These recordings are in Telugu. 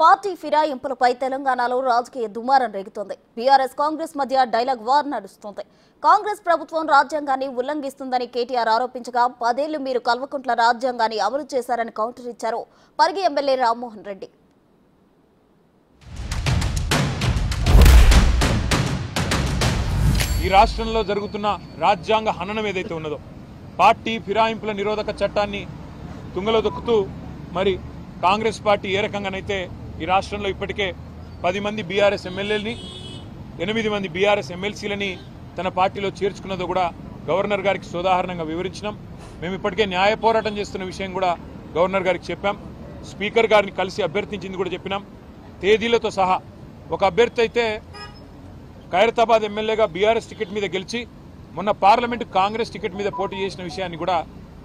పార్టీ ఫిరాయింపులపై తెలంగాణలో రాజకీయ దుమారం రేగుతోంది. బీఆర్ఎస్ కాంగ్రెస్ మధ్య డైలాగ్ వార్ నడుస్తోంది. కాంగ్రెస్ ప్రభుత్వం రాజ్యాంగాన్ని ఉల్లంఘిస్తుందని కేటీఆర్ ఆరోపించగా 10 ఏళ్లు మీరు కల్వకుంట్ల రాజ్యాంగాన్ని అమలు చేశారని కౌంటర్ ఇచ్చారు పరిగి ఎమ్మెల్యే రామ్మోహన్ రెడ్డి. ఈ రాష్ట్రంలో జరుగుతున్న రాజ్యాంగ హననం ఏదైతే ఉన్నదో, పార్టీ ఫిరాయింపుల నిరోధక చట్టాన్ని తుంగలో దొక్కుతూ మరి కాంగ్రెస్ పార్టీ ఏ రకంగానైతే ఈ రాష్ట్రంలో ఇప్పటికే 10 మంది బీఆర్ఎస్ ఎమ్మెల్యేలని 8 మంది బీఆర్ఎస్ ఎమ్మెల్సీలని తన పార్టీలో చేర్చుకున్నదో కూడా గవర్నర్ గారికి సోదాహరణంగా వివరించినాం. మేము ఇప్పటికే న్యాయ పోరాటం చేస్తున్న విషయం కూడా గవర్నర్ గారికి చెప్పాం. స్పీకర్ గారిని కలిసి అభ్యర్థించింది కూడా చెప్పినాం. తేదీలతో సహా ఒక అభ్యర్థి అయితే ఖైరతాబాద్ ఎమ్మెల్యేగా బీఆర్ఎస్ టికెట్ మీద గెలిచి మొన్న పార్లమెంటు కాంగ్రెస్ టికెట్ మీద పోటీ చేసిన విషయాన్ని కూడా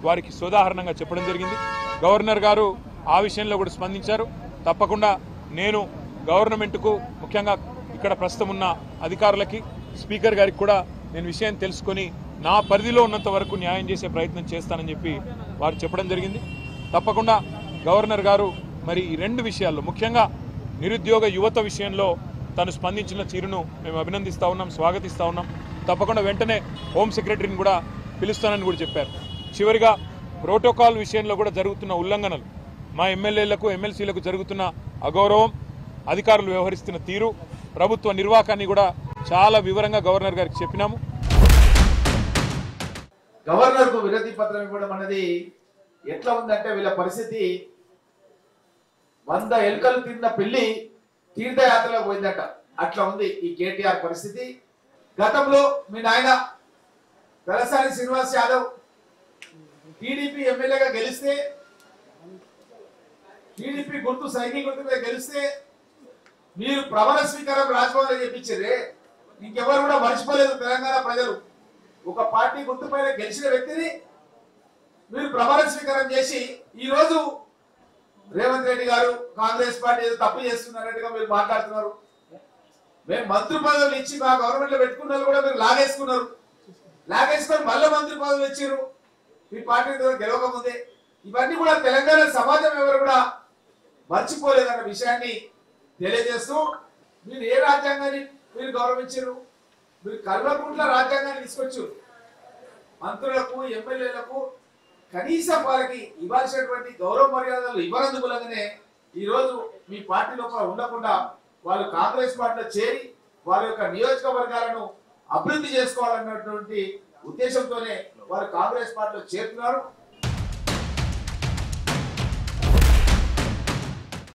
వారికి సోదాహరణంగా చెప్పడం జరిగింది. గవర్నర్ గారు ఆ విషయంలో కూడా స్పందించారు. తప్పకుండా నేను గవర్నమెంట్కు, ముఖ్యంగా ఇక్కడ ప్రస్తుతం ఉన్న అధికారులకి, స్పీకర్ గారికి కూడా నేను విషయం తెలుసుకొని నా పరిధిలో ఉన్నంత వరకు న్యాయం చేసే ప్రయత్నం చేస్తానని చెప్పి వారు చెప్పడం జరిగింది. తప్పకుండా గవర్నర్ గారు మరి ఈ 2 విషయాల్లో, ముఖ్యంగా నిరుద్యోగ యువత విషయంలో తను స్పందించిన తీరును మేము అభినందిస్తూ ఉన్నాం, స్వాగతిస్తూ ఉన్నాం. తప్పకుండా వెంటనే హోమ్ సెక్రటరీని కూడా పిలుస్తానని కూడా చెప్పారు. చివరిగా ప్రోటోకాల్ విషయంలో కూడా జరుగుతున్న ఉల్లంఘనలు, మా ఎమ్మెల్యేలకు ఎమ్మెల్సీలకు జరుగుతున్న అగౌరవం, అధికారులు వ్యవహరిస్తున్న తీరు, ప్రభుత్వ నిర్వాహకాన్ని కూడా చాలా వివరంగా గవర్నర్ గారికి చెప్పినాము. గవర్నర్ కు వినతి పత్రం ఇవ్వడం అనేది ఎట్లా ఉందంటే, వీళ్ళ పరిస్థితి 100 ఎలుకలు తిన్న పిల్లి తీర్థయాత్రలో పోయిందట. అట్లా ఉంది ఈ కేటీఆర్ పరిస్థితి. గతంలో మీ నాయన తలసాని శ్రీనివాస్ యాదవ్ టీడీపీ ఎమ్మెల్యేగా గెలిస్తే, టీడీపీ గుర్తు సైకిల్ గుర్తు మీద గెలిస్తే మీరు ప్రమాణ స్వీకారం రాజభవన్లో చేయించారే. ఇంకెవరు కూడా మర్చిపోలేదు తెలంగాణ ప్రజలు. ఒక పార్టీ గుర్తు పైన గెలిచిన వ్యక్తిని మీరు ప్రమాణ స్వీకారం చేసి ఈ రోజు రేవంత్ రెడ్డి గారు కాంగ్రెస్ పార్టీ ఏదో తప్పు చేస్తున్నారన్నట్టుగా మీరు మాట్లాడుతున్నారు. మేము మంత్రి పదవులు ఇచ్చి మా గవర్నమెంట్ లో పెట్టుకున్నారు కూడా మీరు లాగేసుకున్నారు. లాగేసుకొని మళ్ళీ మంత్రి పదవులు ఇచ్చారు మీ పార్టీ గెలవకముందే. ఇవన్నీ కూడా తెలంగాణ సమాజం ఎవరు కూడా మర్చిపోలేదన్న విషయాన్ని తెలియజేస్తూ, మీరు ఏ రాజ్యాంగాన్ని మీరు గౌరవించారు? మీరు కల్వకుంట్ల రాజ్యాంగాన్ని తీసుకొచ్చారు. మంత్రులకు, ఎమ్మెల్యేలకు కనీసం వారికి ఇవ్వాల్సినటువంటి గౌరవ మర్యాదలు ఇవ్వనందుకులగానే ఈరోజు మీ పార్టీ లోపల ఉండకుండా వాళ్ళు కాంగ్రెస్ పార్టీలో చేరి వారి యొక్క నియోజకవర్గాలను అభివృద్ధి చేసుకోవాలన్నటువంటి ఉద్దేశంతోనే వారు కాంగ్రెస్ పార్టీలో చేరుతున్నారు.